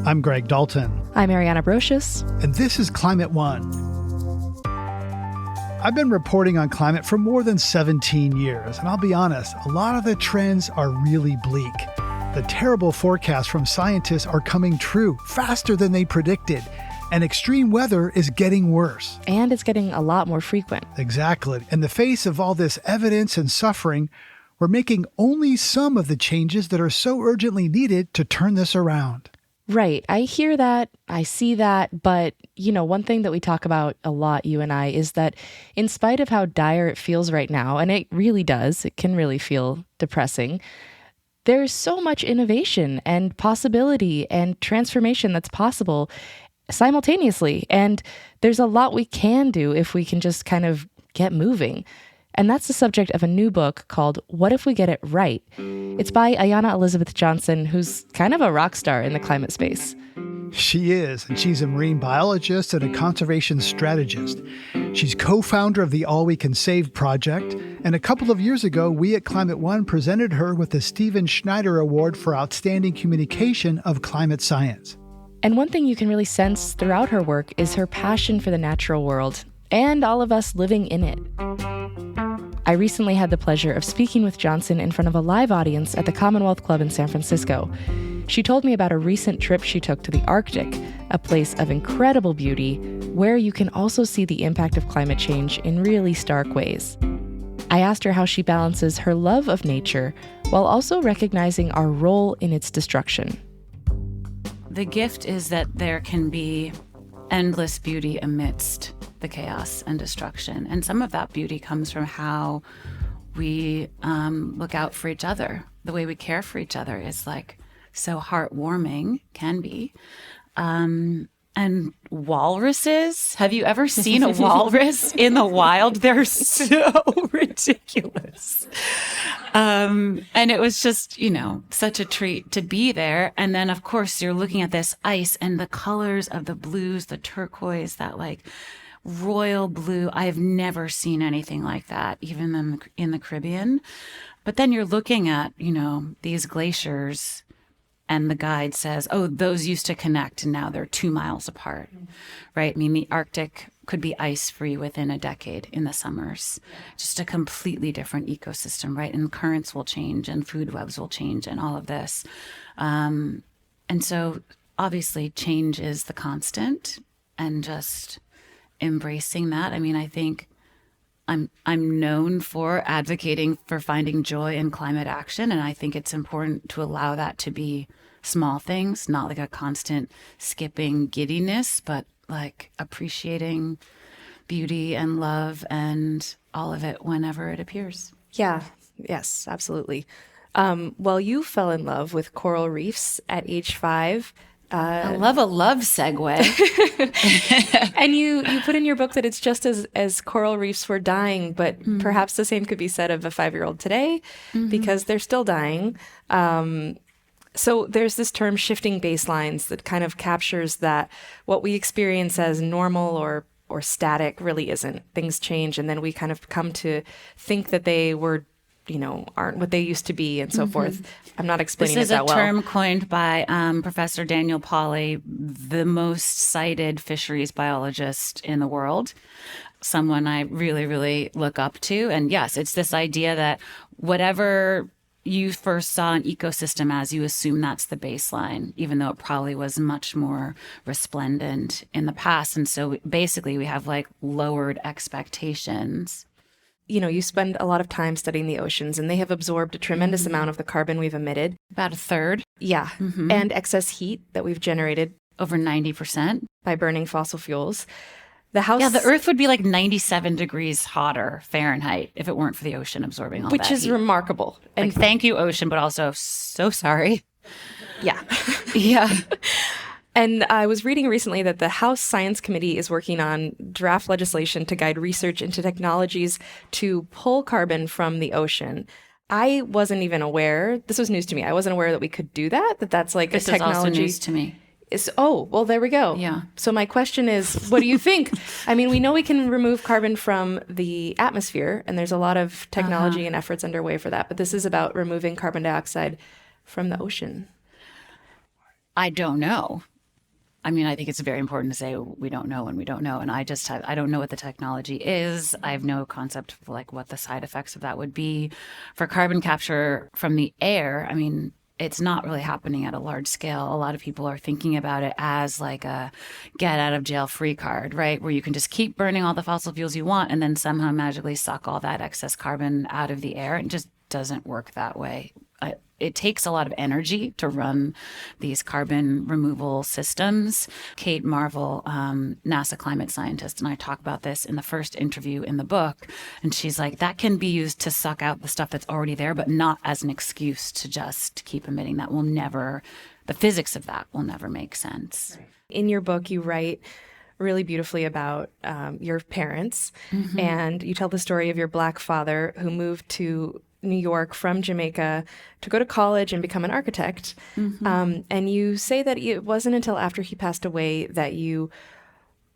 I'm Greg Dalton. I'm Ariana Brocious. And this is Climate One. I've been reporting on climate for more than 17 years, and I'll be honest, a lot of the trends are really bleak. The terrible forecasts from scientists are coming true faster than they predicted, and extreme weather is getting worse. And it's getting a lot more frequent. Exactly. In the face of all this evidence and suffering, we're making only some of the changes that are so urgently needed to turn this around. Right. I hear that. I see that. But, one thing that we talk about a lot, you and I, is that in spite of how dire it feels right now, and it really does, it can really feel depressing, there's so much innovation and possibility and transformation that's possible simultaneously. And there's a lot we can do if we can just kind of get moving. And that's the subject of a new book called What If We Get It Right? It's by Ayana Elizabeth Johnson, who's kind of a rock star in the climate space. She is, and she's a marine biologist and a conservation strategist. She's co-founder of the All We Can Save project, and a couple of years ago, we at Climate One presented her with the Stephen Schneider Award for Outstanding Communication of Climate Science. And one thing you can really sense throughout her work is her passion for the natural world and all of us living in it. I recently had the pleasure of speaking with Johnson in front of a live audience at the Commonwealth Club in San Francisco. She told me about a recent trip she took to the Arctic, a place of incredible beauty where you can also see the impact of climate change in really stark ways. I asked her how she balances her love of nature while also recognizing our role in its destruction. The gift is that there can be endless beauty amidst the chaos and destruction. And some of that beauty comes from how we look out for each other. The way we care for each other is so heartwarming, can be. And walruses, have you ever seen a walrus in the wild? They're so ridiculous. And it was just, such a treat to be there. And then, of course, you're looking at this ice and the colors of the blues, the turquoise, that royal blue. I've never seen anything like that, even in the Caribbean. But then you're looking at, these glaciers, and the guide says, oh, those used to connect and now they're 2 miles apart, right? I mean, the Arctic could be ice-free within a decade in the summers. Just a completely different ecosystem, right? And currents will change and food webs will change and all of this. And so obviously change is the constant, and just embracing that. I mean, I think I'm known for advocating for finding joy in climate action, and I think it's important to allow that to be small things, not a constant skipping giddiness, but appreciating beauty and love and all of it whenever it appears. Yeah, yes, absolutely. Well, you fell in love with coral reefs at age 5. I love a love segue. And you put in your book that it's just as coral reefs were dying, but perhaps the same could be said of a 5-year-old today, because they're still dying. So there's this term shifting baselines that kind of captures that what we experience as normal or static really isn't. Things change, and then we kind of come to think that they were aren't what they used to be, and so forth. I'm not explaining it that well. This is a term coined by Professor Daniel Pauly, the most cited fisheries biologist in the world, someone I really, really look up to. And yes, it's this idea that whatever you first saw an ecosystem as, you assume that's the baseline, even though it probably was much more resplendent in the past. And so basically we have lowered expectations. You spend a lot of time studying the oceans, and they have absorbed a tremendous amount of the carbon we've emitted. About a third. Yeah. And excess heat that we've generated. Over 90%. By burning fossil fuels. The Earth would be 97 degrees hotter Fahrenheit if it weren't for the ocean absorbing all that Which is heat. Remarkable. And thank you, ocean, but also so sorry. Yeah. Yeah. And I was reading recently that the House Science Committee is working on draft legislation to guide research into technologies to pull carbon from the ocean. I wasn't even aware. This was news to me. I wasn't aware that we could do that. That's a technology. This is also news to me. Well, there we go. Yeah. So my question is, what do you think? I mean, we know we can remove carbon from the atmosphere, and there's a lot of technology and efforts underway for that. But this is about removing carbon dioxide from the ocean. I don't know. I mean, I think it's very important to say we don't know when we don't know. And I don't know what the technology is. I have no concept of like what the side effects of that would be. For carbon capture from the air, I mean, it's not really happening at a large scale. A lot of people are thinking about it as like a get out of jail free card, right? Where you can just keep burning all the fossil fuels you want and then somehow magically suck all that excess carbon out of the air. It just doesn't work that way. It takes a lot of energy to run these carbon removal systems. Kate Marvel, NASA climate scientist, and I talk about this in the first interview in the book. And she's like, that can be used to suck out the stuff that's already there, but not as an excuse to just keep emitting. The physics of that will never make sense. In your book, you write really beautifully about your parents, and you tell the story of your Black father who moved to New York from Jamaica to go to college and become an architect. And you say that it wasn't until after he passed away that you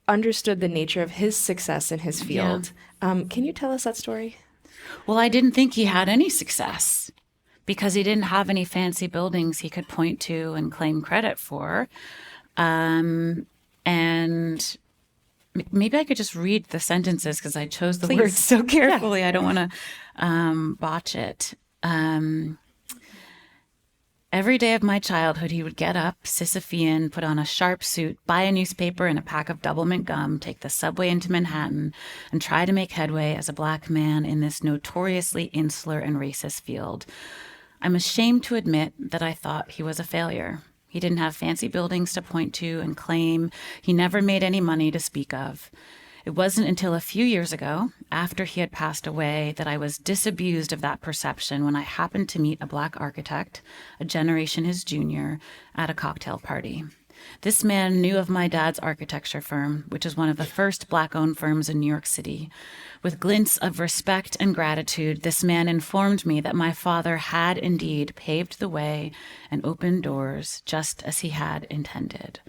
understood the nature of his success in his field. Yeah. Can you tell us that story? Well, I didn't think he had any success because he didn't have any fancy buildings he could point to and claim credit for. And maybe I could just read the sentences because I chose the words so carefully. Yeah. I don't want to botch it. Every day of my childhood, he would get up, Sisyphean, put on a sharp suit, buy a newspaper and a pack of double-mint gum, take the subway into Manhattan, and try to make headway as a Black man in this notoriously insular and racist field. I'm ashamed to admit that I thought he was a failure. He didn't have fancy buildings to point to and claim. He never made any money to speak of. It wasn't until a few years ago, after he had passed away, that I was disabused of that perception when I happened to meet a Black architect, a generation his junior, at a cocktail party. This man knew of my dad's architecture firm, which is one of the first Black-owned firms in New York City. With glints of respect and gratitude, this man informed me that my father had indeed paved the way and opened doors just as he had intended.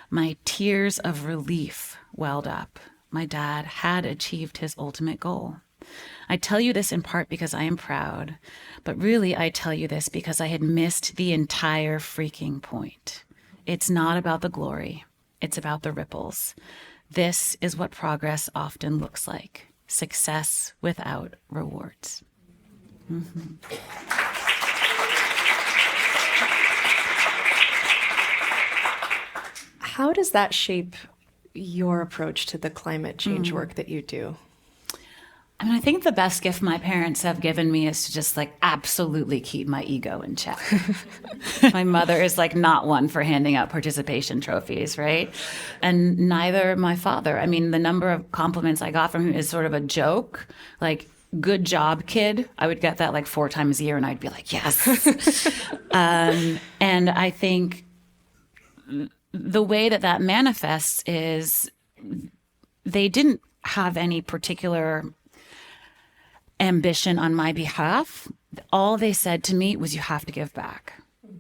My tears of relief welled up. My dad had achieved his ultimate goal. I tell you this in part because I am proud, but really I tell you this because I had missed the entire freaking point. It's not about the glory. It's about the ripples. This is what progress often looks like. Success without rewards. How does that shape your approach to the climate change work that you do? I mean, I think the best gift my parents have given me is to just like absolutely keep my ego in check. My mother is like not one for handing out participation trophies, right? And neither my father. I mean, the number of compliments I got from him is sort of a joke, like, good job, kid. I would get that like 4 times a year and I'd be like, yes. And I think the way that manifests is they didn't have any particular ambition on my behalf. All they said to me was, you have to give back.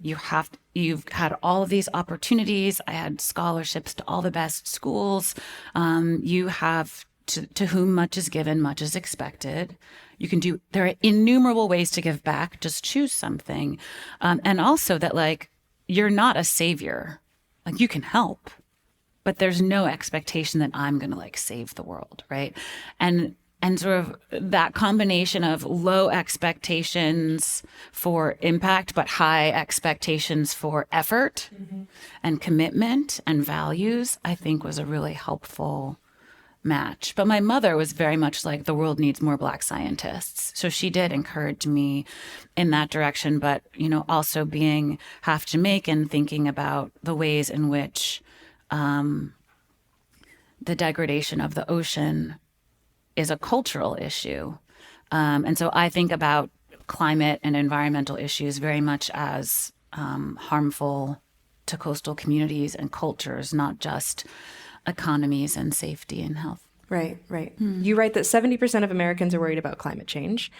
You've had all of these opportunities. I had scholarships to all the best schools. You have to whom much is given, much is expected. There are innumerable ways to give back. Just choose something. And also that like, you're not a savior. Like you can help, but there's no expectation that I'm going to like save the world. Right. And sort of that combination of low expectations for impact, but high expectations for effort and commitment and values, I think was a really helpful match. But my mother was very much like, the world needs more Black scientists. So she did encourage me in that direction, but, you know, also being half Jamaican, thinking about the ways in which the degradation of the ocean is a cultural issue. And so I think about climate and environmental issues very much as harmful to coastal communities and cultures, not just economies and safety and health. Right. You write that 70% of Americans are worried about climate change.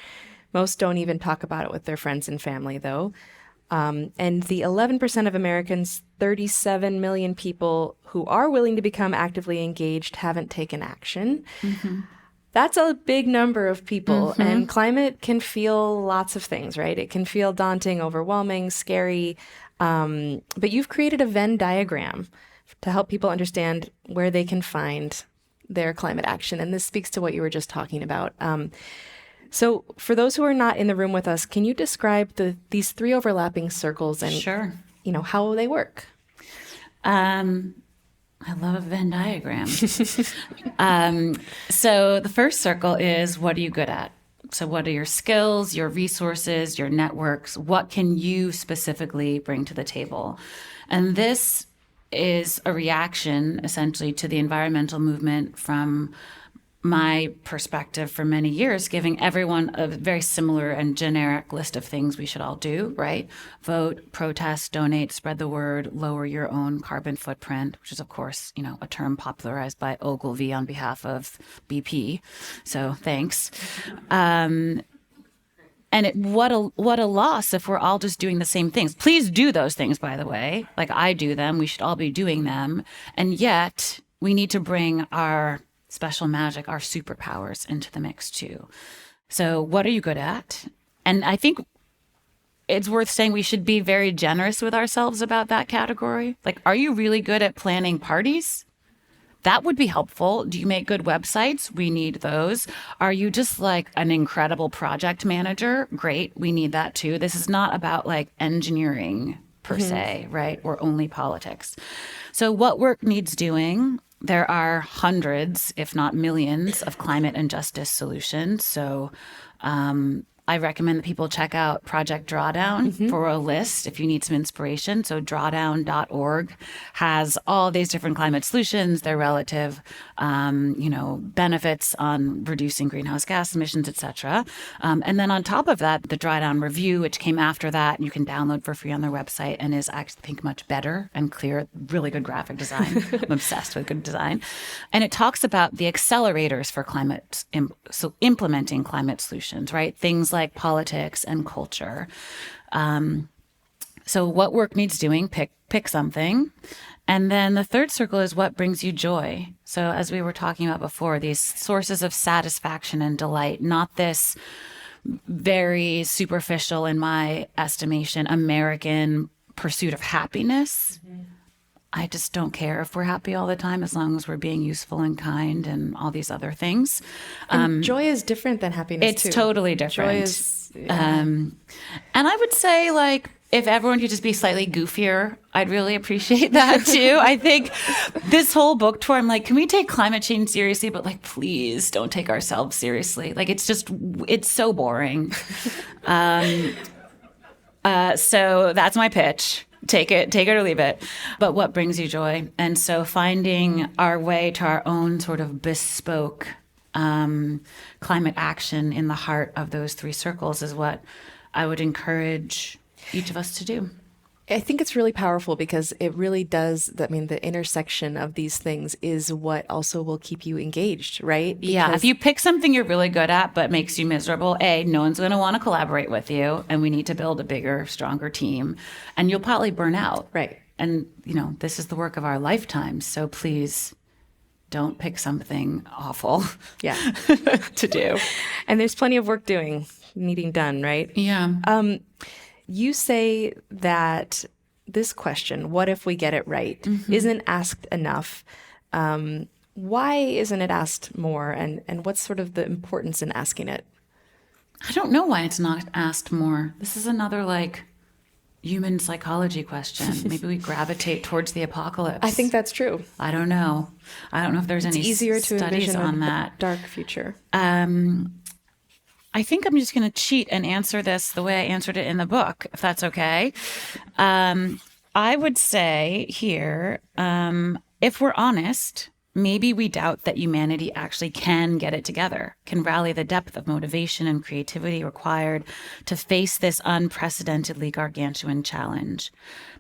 Most don't even talk about it with their friends and family, though. And the 11% of Americans, 37 million people who are willing to become actively engaged, haven't taken action. That's a big number of people, and climate can feel lots of things, right? It can feel daunting, overwhelming, scary. But you've created a Venn diagram to help people understand where they can find their climate action. And this speaks to what you were just talking about. So for those who are not in the room with us, can you describe these three overlapping circles and Sure. How they work? I love a Venn diagram. So the first circle is, what are you good at? So what are your skills, your resources, your networks? What can you specifically bring to the table? And this is a reaction essentially to the environmental movement from my perspective for many years, giving everyone a very similar and generic list of things we should all do, right? Vote, protest, donate, spread the word, lower your own carbon footprint, which is, of course, a term popularized by Ogilvy on behalf of BP. So thanks. And what a loss if we're all just doing the same things. Please do those things, by the way. Like I do them. We should all be doing them. And yet we need to bring our special magic, our superpowers into the mix too. So what are you good at? And I think it's worth saying we should be very generous with ourselves about that category. Like, are you really good at planning parties? That would be helpful. Do you make good websites? We need those. Are you just like an incredible project manager? Great. We need that too. This is not about like engineering per se, right? Or only politics. So what work needs doing? There are hundreds, if not millions, of climate and justice solutions. So I recommend that people check out Project Drawdown for a list if you need some inspiration. So drawdown.org has all these different climate solutions, their relative, benefits on reducing greenhouse gas emissions, et cetera. And then on top of that, the Drawdown Review, which came after that, you can download for free on their website and is actually, I think, much better and clear, really good graphic design. I'm obsessed with good design. And it talks about the accelerators for climate, so implementing climate solutions, right? Things like politics and culture. So what work needs doing, pick something. And then the third circle is what brings you joy. So as we were talking about before, these sources of satisfaction and delight, not this very superficial, in my estimation, American pursuit of happiness. I just don't care if we're happy all the time as long as we're being useful and kind and all these other things. And joy is different than happiness, It's totally different. Joy is, and I would say, like, if everyone could just be slightly goofier, I'd really appreciate that too. I think this whole book tour, I'm like, can we take climate change seriously? But like, please don't take ourselves seriously. Like, it's so boring. So that's my pitch. Take it or leave it. But what brings you joy? And so finding our way to our own sort of bespoke climate action in the heart of those three circles is what I would encourage each of us to do. I think it's really powerful because it really does. I mean, the intersection of these things is what also will keep you engaged, right? Yeah. If you pick something you're really good at but makes you miserable, no one's going to want to collaborate with you, and we need to build a bigger, stronger team, and you'll probably burn out. Right. And, this is the work of our lifetimes. So please don't pick something awful to do. And there's plenty of work needing done, right? Yeah. You say that this question, what if we get it right, isn't asked enough. Why isn't it asked more? And what's sort of the importance in asking it? I don't know why it's not asked more. This is another, like, human psychology question. Maybe we gravitate towards the apocalypse. I think that's true. I don't know. I don't know if there's any easier to studies envision on a that. Dark future. I think I'm just going to cheat and answer this the way I answered it in the book, if that's okay. I would say here, if we're honest, maybe we doubt that humanity actually can get it together, can rally the depth of motivation and creativity required to face this unprecedentedly gargantuan challenge.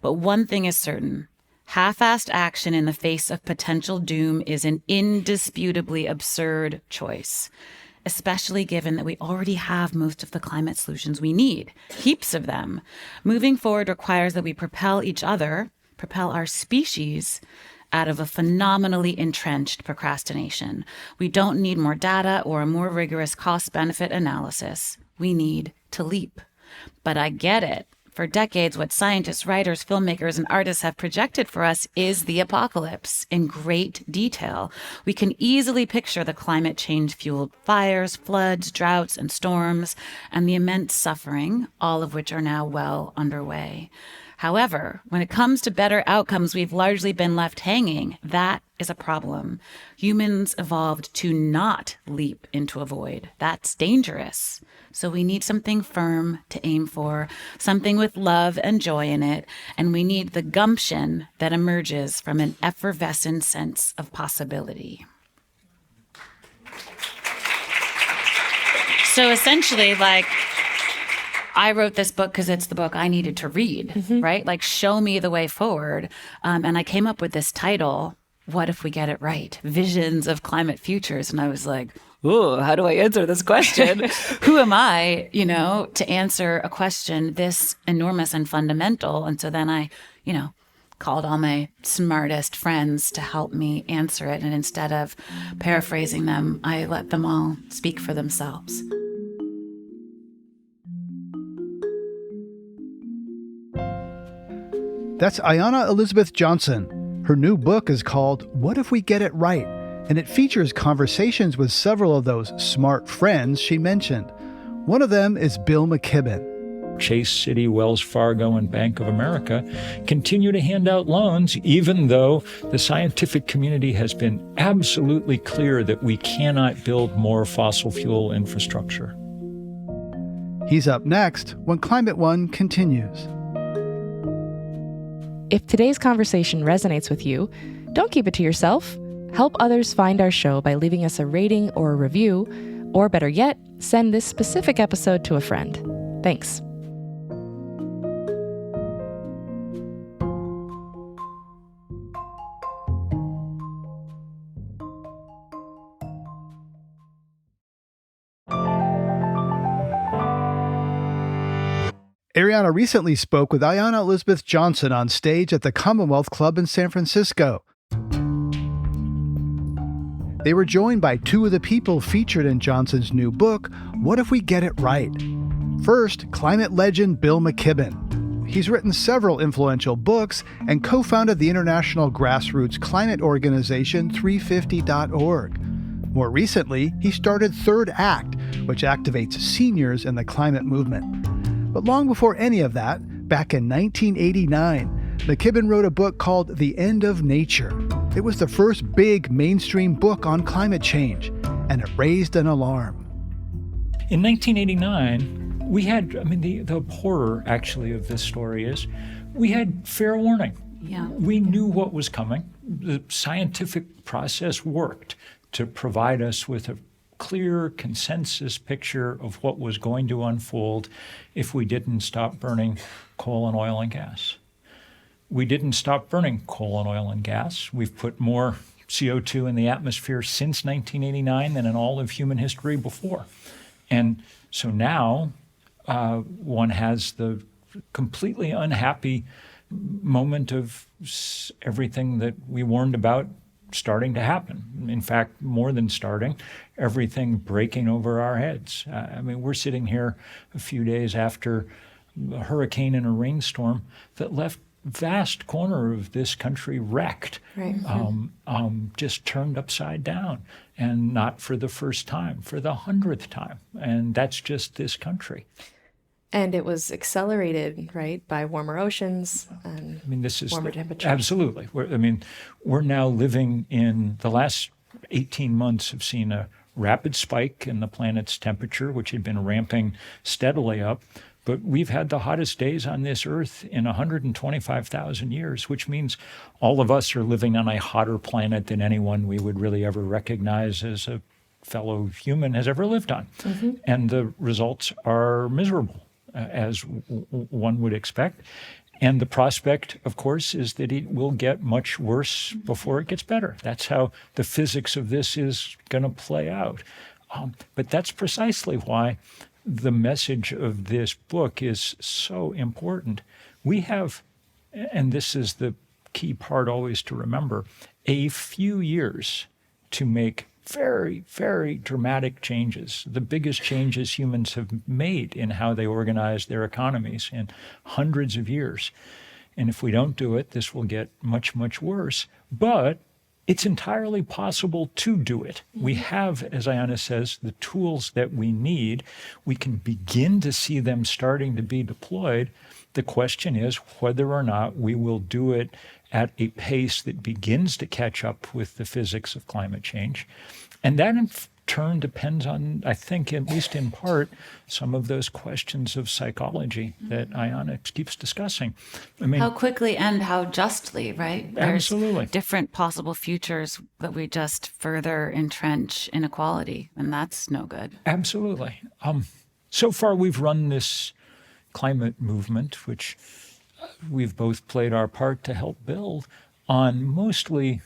But one thing is certain. Half-assed action in the face of potential doom is an indisputably absurd choice, especially given that we already have most of the climate solutions we need, heaps of them. Moving forward requires that we propel our species out of a phenomenally entrenched procrastination. We don't need more data or a more rigorous cost-benefit analysis. We need to leap. But I get it. For decades, what scientists, writers, filmmakers, and artists have projected for us is the apocalypse in great detail. We can easily picture the climate change-fueled fires, floods, droughts, and storms, and the immense suffering, all of which are now well underway. However, when it comes to better outcomes, we've largely been left hanging. That is a problem. Humans evolved to not leap into a void. That's dangerous. So we need something firm to aim for, something with love and joy in it, and we need the gumption that emerges from an effervescent sense of possibility. So essentially, I wrote this book because it's the book I needed to read, right? Show me the way forward. And I came up with this title, What If We Get It Right? Visions of Climate Futures. And I was like, ooh, how do I answer this question? Who am I, to answer a question this enormous and fundamental? And so then I, called all my smartest friends to help me answer it. And instead of paraphrasing them, I let them all speak for themselves. That's Ayana Elizabeth Johnson. Her new book is called What If We Get It Right? And it features conversations with several of those smart friends she mentioned. One of them is Bill McKibben. Chase City, Wells Fargo, and Bank of America continue to hand out loans, even though the scientific community has been absolutely clear that we cannot build more fossil fuel infrastructure. He's up next when Climate One continues. If today's conversation resonates with you, don't keep it to yourself. Help others find our show by leaving us a rating or a review, or better yet, send this specific episode to a friend. Thanks. Ariana recently spoke with Ayana Elizabeth Johnson on stage at the Commonwealth Club in San Francisco. They were joined by two of the people featured in Johnson's new book, What If We Get It Right? First, climate legend Bill McKibben. He's written several influential books and co-founded the international grassroots climate organization 350.org. More recently, he started Third Act, which activates seniors in the climate movement. But long before any of that, back in 1989, McKibben wrote a book called The End of Nature. It was the first big mainstream book on climate change, and it raised an alarm. In 1989, we had, the horror actually of this story is, we had fair warning. Yeah. We knew what was coming. The scientific process worked to provide us with a clear consensus picture of what was going to unfold if we didn't stop burning coal and oil and gas. We didn't stop burning coal and oil and gas. We've put more CO2 in the atmosphere since 1989 than in all of human history before. And so now one has the completely unhappy moment of everything that we warned about starting to happen. In fact, more than starting, everything breaking over our heads. We're sitting here a few days after a hurricane and a rainstorm that left vast corner of this country wrecked, right. Just turned upside down, and not for the first time, for the 100th time. And that's just this country. And it was accelerated, right, by warmer oceans and warmer temperatures. Absolutely. We're now living in the last 18 months have seen a rapid spike in the planet's temperature, which had been ramping steadily up. But we've had the hottest days on this Earth in 125,000 years, which means all of us are living on a hotter planet than anyone we would really ever recognize as a fellow human has ever lived on. Mm-hmm. And the results are miserable, as one would expect. And the prospect, of course, is that it will get much worse before it gets better. That's how the physics of this is going to play out. But that's precisely why the message of this book is so important. We have, and this is the key part always to remember, a few years to make very, very dramatic changes, the biggest changes humans have made in how they organize their economies in hundreds of years. And if we don't do it, this will get much, much worse. But it's entirely possible to do it. We have, as Ayana says, the tools that we need. We can begin to see them starting to be deployed. The question is whether or not we will do it at a pace that begins to catch up with the physics of climate change. And that in turn depends on, I think, at least in part, some of those questions of psychology that Ayana keeps discussing. I mean, how quickly and how justly, right? Absolutely. There's different possible futures that we just further entrench inequality, and that's no good. Absolutely. So far, we've run this climate movement, which we've both played our part to help build, on mostly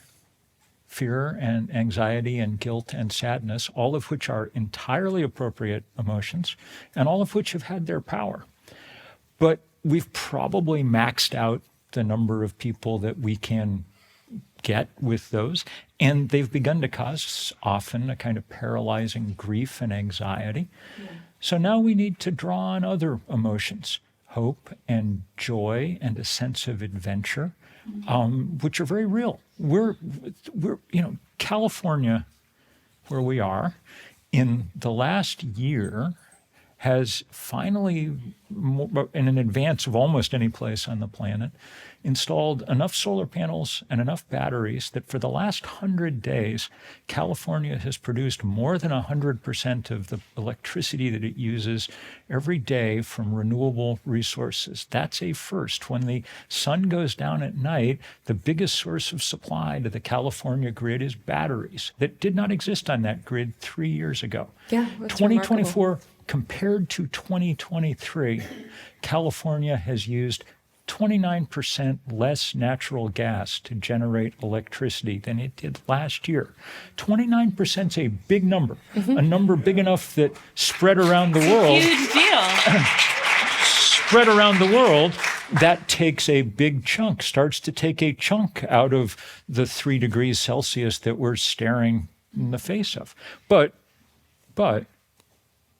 fear and anxiety and guilt and sadness, all of which are entirely appropriate emotions, and all of which have had their power. But we've probably maxed out the number of people that we can get with those, and they've begun to cause often a kind of paralyzing grief and anxiety. Yeah. So now we need to draw on other emotions, hope and joy and a sense of adventure, which are very real. We're California, where we are, in the last year has finally, in advance of almost any place on the planet, installed enough solar panels and enough batteries that for the last 100 days, California has produced more than 100% of the electricity that it uses every day from renewable resources. That's a first. When the sun goes down at night, the biggest source of supply to the California grid is batteries that did not exist on that grid 3 years ago. Yeah, that's 2024, remarkable. Compared to 2023, California has used 29% less natural gas to generate electricity than it did last year. 29% is a big number, a number big enough that spread around the world. Huge deal. Spread around the world, that takes a big chunk, starts to take a chunk out of the 3 degrees Celsius that we're staring in the face of. But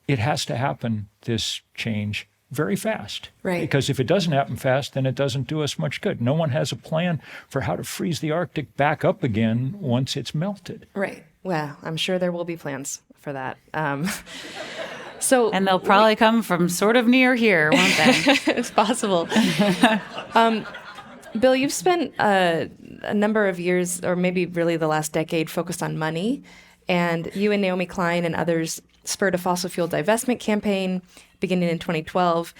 it has to happen, this change, very fast. Right. Because if it doesn't happen fast, then it doesn't do us much good. No one has a plan for how to freeze the Arctic back up again once it's melted. Right. Well, I'm sure there will be plans for that. And they'll probably come from sort of near here, won't they? It's possible. Bill, you've spent a number of years, or maybe really the last decade, focused on money. And you and Naomi Klein and others spurred a fossil fuel divestment campaign beginning in 2012.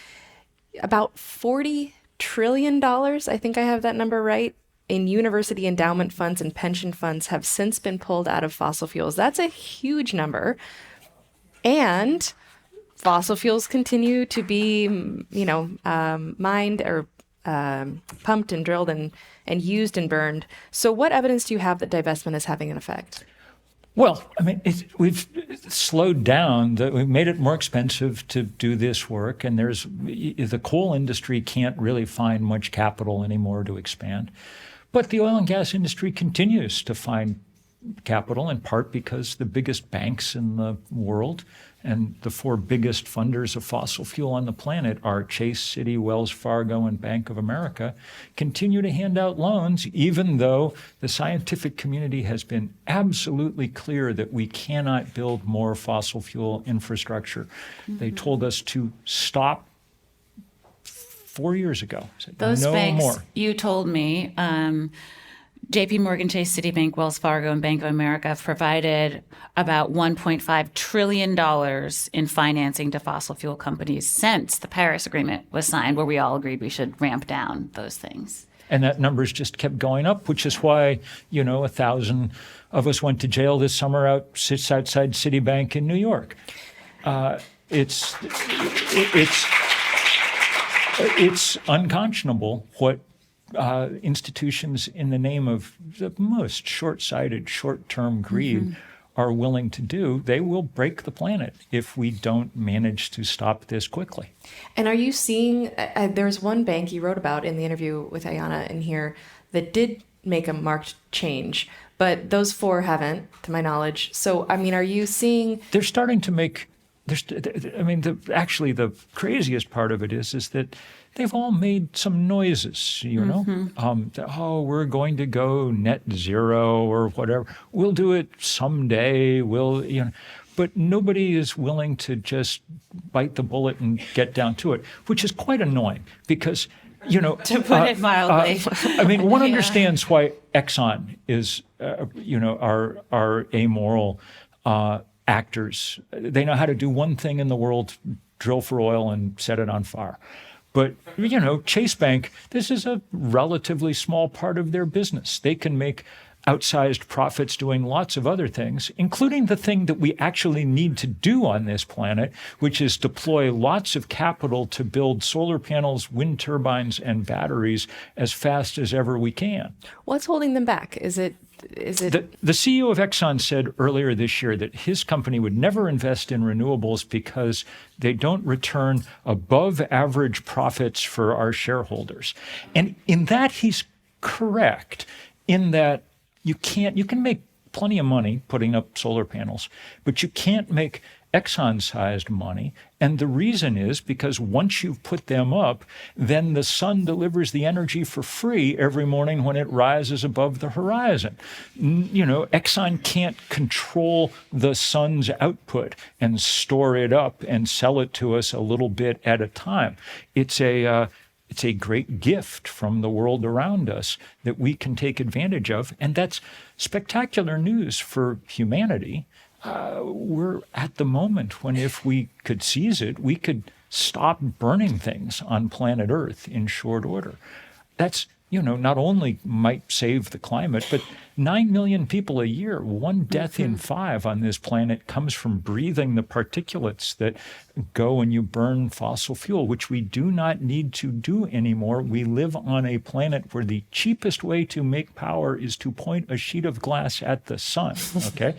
About $40 trillion, I think I have that number right, in university endowment funds and pension funds have since been pulled out of fossil fuels. That's a huge number. And fossil fuels continue to be, mined or pumped and drilled and used and burned. So what evidence do you have that divestment is having an effect? Well, I mean, we've slowed down. We've made it more expensive to do this work, and the coal industry can't really find much capital anymore to expand. But the oil and gas industry continues to find capital, in part because the biggest banks in the world and the 4 biggest funders of fossil fuel on the planet are Chase, Citi, Wells Fargo, and Bank of America, continue to hand out loans, even though the scientific community has been absolutely clear that we cannot build more fossil fuel infrastructure. Mm-hmm. They told us to stop 4 years ago. Said, Those no banks, more. You told me, JP Morgan Chase, Citibank, Wells Fargo, and Bank of America have provided about $1.5 trillion in financing to fossil fuel companies since the Paris Agreement was signed, where we all agreed we should ramp down those things. And that number's just kept going up, which is why, 1,000 of us went to jail this summer sits outside Citibank in New York. It's unconscionable what institutions in the name of the most short-sighted, short-term greed are willing to do. They will break the planet if we don't manage to stop this quickly. And are you seeing, there's one bank you wrote about in the interview with Ayana in here that did make a marked change. But those 4 haven't, to my knowledge. So, I mean, are you seeing... They're starting to make... actually, the craziest part of it is that they've all made some noises, you know? We're going to go net zero or whatever. We'll do it someday. But nobody is willing to just bite the bullet and get down to it, which is quite annoying because, to put it mildly. One understands why Exxon is, are amoral actors. They know how to do one thing in the world, drill for oil and set it on fire. But, Chase Bank, this is a relatively small part of their business. They can make outsized profits doing lots of other things, including the thing that we actually need to do on this planet, which is deploy lots of capital to build solar panels, wind turbines, and batteries as fast as ever we can. What's holding them back? Is it... The CEO of Exxon said earlier this year that his company would never invest in renewables because they don't return above average profits for our shareholders. And in that, he's correct, in that you can make plenty of money putting up solar panels, but you can't make Exxon-sized money. And the reason is because once you've put them up, then the sun delivers the energy for free every morning when it rises above the horizon. Exxon can't control the sun's output and store it up and sell it to us a little bit at a time. It's a great gift from the world around us that we can take advantage of. And that's spectacular news for humanity. We're at the moment when if we could seize it, we could stop burning things on planet Earth in short order. That's, not only might save the climate, but 9 million people a year, 1 death in 5 on this planet comes from breathing the particulates that go when you burn fossil fuel, which we do not need to do anymore. We live on a planet where the cheapest way to make power is to point a sheet of glass at the sun, okay?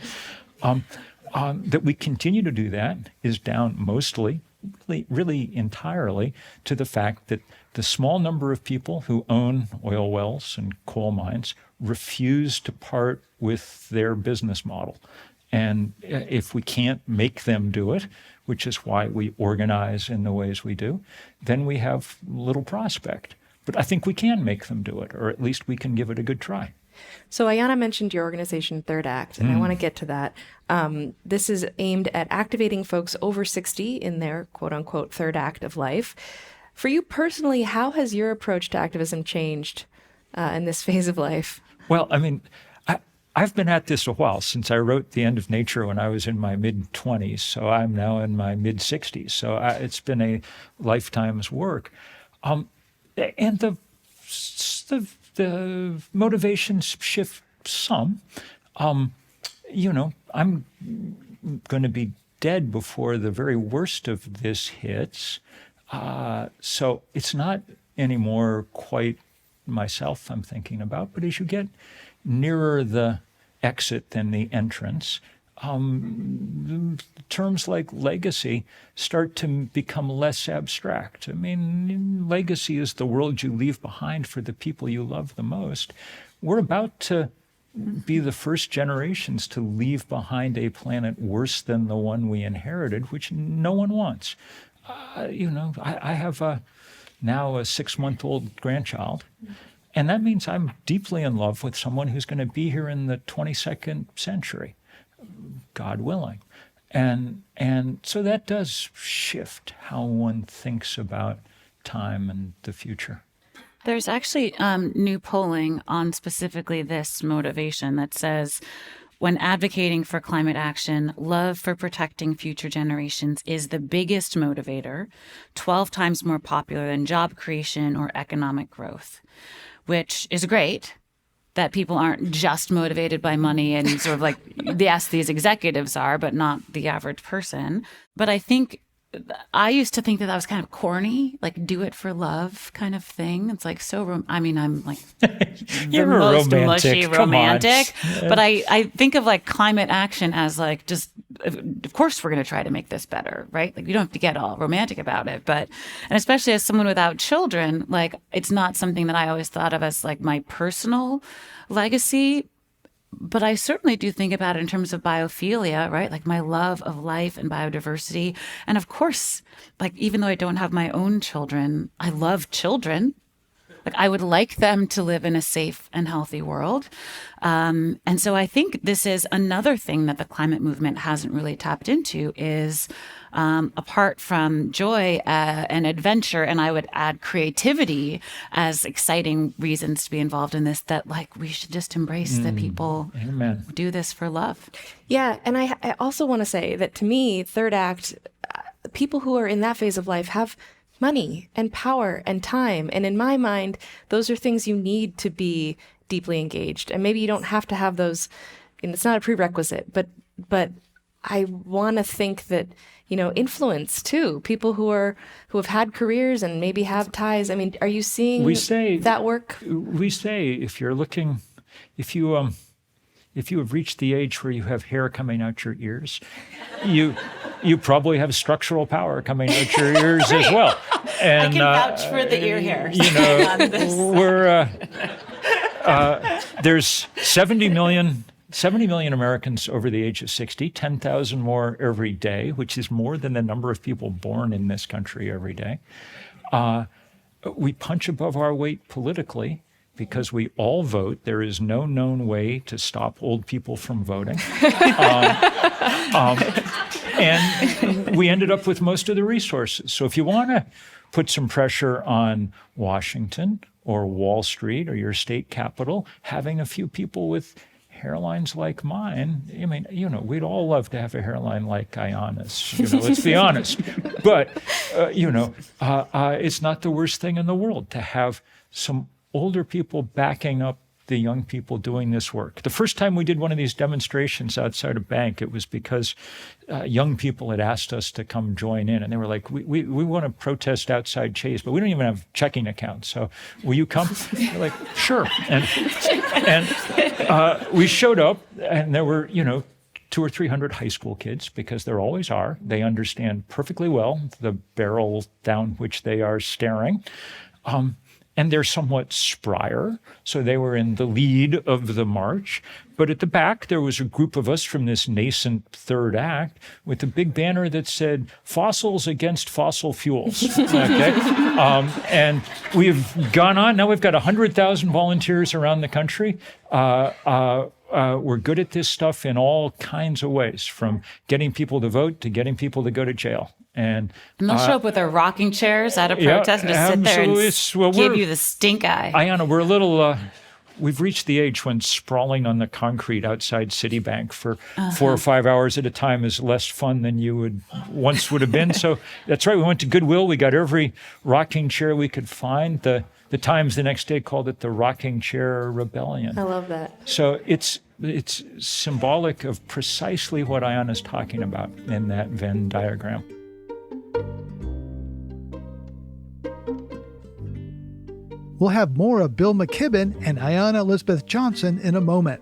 That we continue to do that is down mostly, really entirely, to the fact that the small number of people who own oil wells and coal mines refuse to part with their business model. And if we can't make them do it, which is why we organize in the ways we do, then we have little prospect. But I think we can make them do it, or at least we can give it a good try. So Ayana mentioned your organization, Third Act, and I want to get to that. This is aimed at activating folks over 60 in their quote-unquote third act of life. For you personally, how has your approach to activism changed in this phase of life? Well, I've been at this a while, since I wrote The End of Nature when I was in my mid-20s, so I'm now in my mid-60s. So it's been a lifetime's work. And the motivations shift some. I'm going to be dead before the very worst of this hits. So it's not anymore quite myself I'm thinking about, but as you get nearer the exit than the entrance, terms like legacy start to become less abstract. Legacy is the world you leave behind for the people you love the most. We're about to be the first generations to leave behind a planet worse than the one we inherited, which no one wants. I have now a 6-month-old grandchild, and that means I'm deeply in love with someone who's going to be here in the 22nd century, God willing. And so that does shift how one thinks about time and the future. There's actually new polling on specifically this motivation that says, when advocating for climate action, love for protecting future generations is the biggest motivator, 12 times more popular than job creation or economic growth, which is great. That people aren't just motivated by money and sort of like, yes, these executives are, but not the average person. But I used to think that was kind of corny, like do it for love kind of thing. It's like I'm like You're the most romantic. mushy romantic. But I think of like climate action as like just of course we're going to try to make this better, right? Like, you don't have to get all romantic about it, and especially as someone without children, like, it's not something that I always thought of as like my personal legacy. But I certainly do think about it in terms of biophilia, right? Like my love of life and biodiversity. And of course, like, even though I don't have my own children, I love children. Like, I would like them to live in a safe and healthy world. And so I think this is another thing that the climate movement hasn't really tapped into is, apart from joy and adventure, and I would add creativity as exciting reasons to be involved in this, that like we should just embrace that people do this for love. Yeah. And I also want to say that to me, third act, people who are in that phase of life have money and power and time. And in my mind, those are things you need to be deeply engaged. And maybe you don't have to have those, and it's not a prerequisite, but I want to think that, influence too, people who have had careers and maybe have ties. I mean, are you seeing that work? We say if you have reached the age where you have hair coming out your ears, you probably have structural power coming out your ears as well. And, I can vouch for the ear hair. There's 70 million Americans over the age of 60, 10,000 more every day, which is more than the number of people born in this country every day. We punch above our weight politically, because we all vote. There is no known way to stop old people from voting. And we ended up with most of the resources. So if you want to put some pressure on Washington or Wall Street or your state capital, having a few people with hairlines like mine, I mean, we'd all love to have a hairline like Ayana's, let's be honest. But, it's not the worst thing in the world to have some older people backing up the young people doing this work. The first time we did one of these demonstrations outside a bank, it was because young people had asked us to come join in, and they were like, we want to protest outside Chase, but we don't even have checking accounts, so will you come? We're like, sure. And we showed up, and there were, 200 or 300 high school kids, because there always are. They understand perfectly well the barrel down which they are staring. And they're somewhat sprier, so they were in the lead of the march. But at the back, there was a group of us from this nascent third act with a big banner that said, "Fossils against fossil fuels." Okay? And we've gone on. Now we've got 100,000 volunteers around the country. We're good at this stuff in all kinds of ways, from getting people to vote to getting people to go to jail. And they'll show up with their rocking chairs at a protest and just sit there and give you the stink eye. Ayana, we're a little, we've reached the age when sprawling on the concrete outside Citibank for 4 or 5 hours at a time is less fun than you once would have been. So that's right. We went to Goodwill. We got every rocking chair we could find. The Times the next day called it the Rocking Chair Rebellion. I love that. So it's symbolic of precisely what Ayana's talking about in that Venn diagram. We'll have more of Bill McKibben and Ayana Elizabeth Johnson in a moment.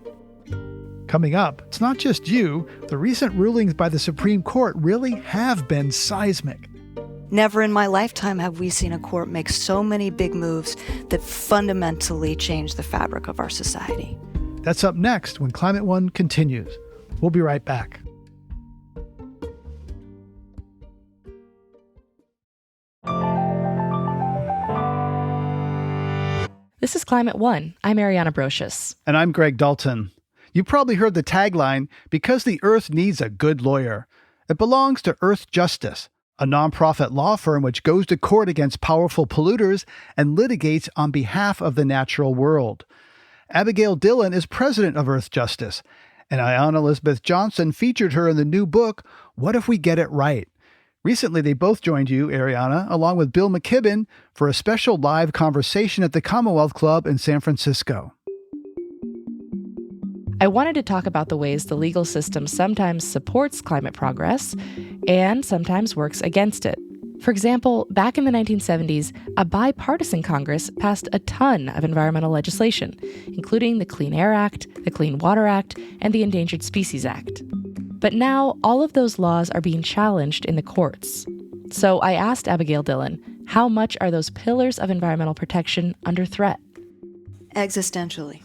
Coming up, it's not just you. The recent rulings by the Supreme Court really have been seismic. Never in my lifetime have we seen a court make so many big moves that fundamentally change the fabric of our society. That's up next when Climate One continues. We'll be right back. This is Climate One. I'm Ariana Brocious. And I'm Greg Dalton. You probably heard the tagline, "Because the Earth needs a good lawyer." It belongs to Earthjustice, a nonprofit law firm which goes to court against powerful polluters and litigates on behalf of the natural world. Abigail Dillen is president of Earthjustice, and Ayana Elizabeth Johnson featured her in the new book, What If We Get It Right? Recently, they both joined you, Ariana, along with Bill McKibben, for a special live conversation at the Commonwealth Club in San Francisco. I wanted to talk about the ways the legal system sometimes supports climate progress and sometimes works against it. For example, back in the 1970s, a bipartisan Congress passed a ton of environmental legislation, including the Clean Air Act, the Clean Water Act, and the Endangered Species Act. But now all of those laws are being challenged in the courts. So I asked Abigail Dillen, how much are those pillars of environmental protection under threat? Existentially.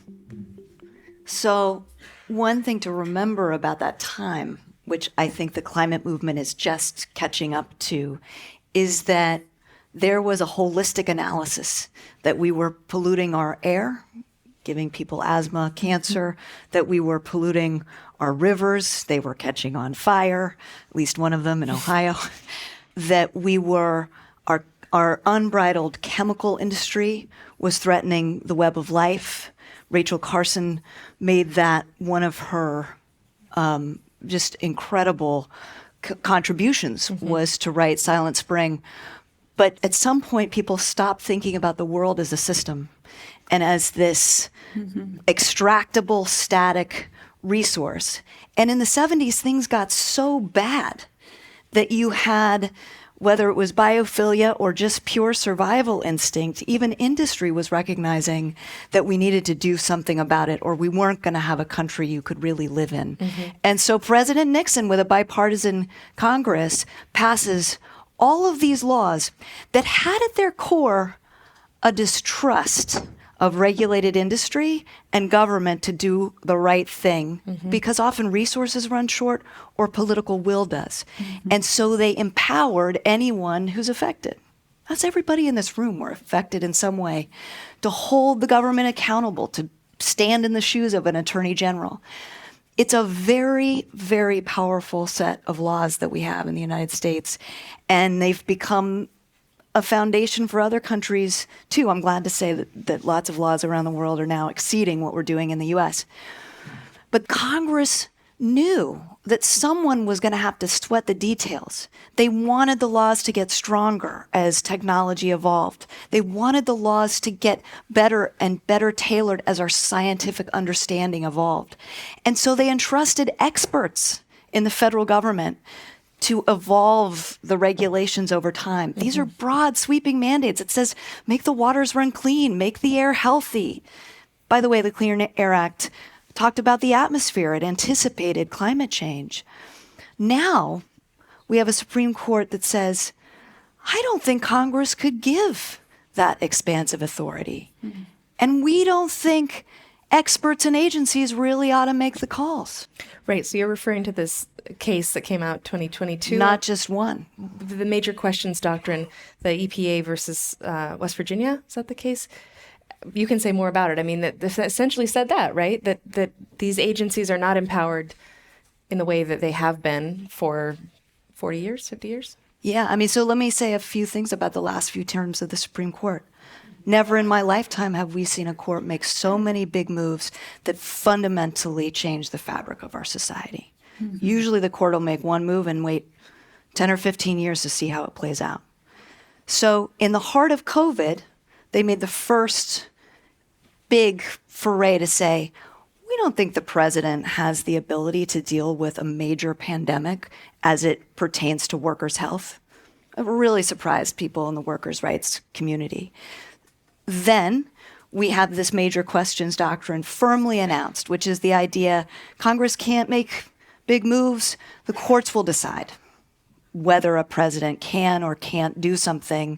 So one thing to remember about that time, which I think the climate movement is just catching up to, is that there was a holistic analysis that we were polluting our air, giving people asthma, cancer, that we were polluting our rivers, they were catching on fire, at least one of them in Ohio, that we were, our unbridled chemical industry was threatening the web of life. Rachel Carson made that one of her just incredible contributions was to write Silent Spring. But at some point, people stopped thinking about the world as a system and as this extractable, static resource. And in the 70s, things got so bad that you had, whether it was biophilia or just pure survival instinct, even industry was recognizing that we needed to do something about it or we weren't going to have a country you could really live in. And so President Nixon, with a bipartisan Congress, passes all of these laws that had at their core a distrust of regulated industry and government to do the right thing because often resources run short or political will does. And so they empowered anyone who's affected. That's everybody in this room were affected in some way, to hold the government accountable, to stand in the shoes of an attorney general. It's a very, very powerful set of laws that we have in the United States, and they've become a foundation for other countries, too. I'm glad to say that lots of laws around the world are now exceeding what we're doing in the U.S. But Congress knew that someone was going to have to sweat the details. They wanted the laws to get stronger as technology evolved. They wanted the laws to get better and better tailored as our scientific understanding evolved. And so they entrusted experts in the federal government to evolve the regulations over time. These are broad, sweeping mandates. It says, make the waters run clean, make the air healthy. By the way, the Clean Air Act talked about the atmosphere. It anticipated climate change. Now, we have a Supreme Court that says, I don't think Congress could give that expansive authority. And we don't think experts and agencies really ought to make the calls. Right. So you're referring to this case that came out 2022? Not just one. The major questions doctrine, the EPA versus West Virginia. Is that the case? You can say more about it. I mean, that essentially said that, right? That these agencies are not empowered in the way that they have been for 40 years, 50 years? Yeah. I mean, so let me say a few things about the last few terms of the Supreme Court. Never in my lifetime have we seen a court make so many big moves that fundamentally change the fabric of our society. Usually the court will make one move and wait 10 or 15 years to see how it plays out. So in the heart of COVID, they made the first big foray to say, we don't think the president has the ability to deal with a major pandemic as it pertains to workers' health. It really surprised people in the workers' rights community. Then we have this major questions doctrine firmly announced, which is the idea Congress can't make big moves. The courts will decide whether a president can or can't do something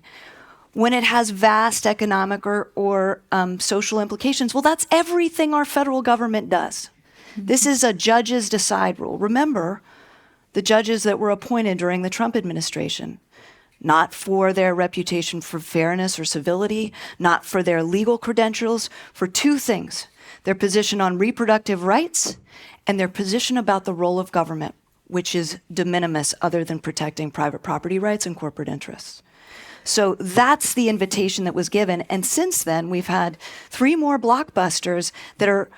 when it has vast economic or social implications. Well, that's everything our federal government does. This is a judges decide rule. Remember, the judges that were appointed during the Trump administration, not for their reputation for fairness or civility, not for their legal credentials, for two things: their position on reproductive rights and their position about the role of government, which is de minimis other than protecting private property rights and corporate interests. So that's the invitation that was given. And since then, we've had 3 more blockbusters that are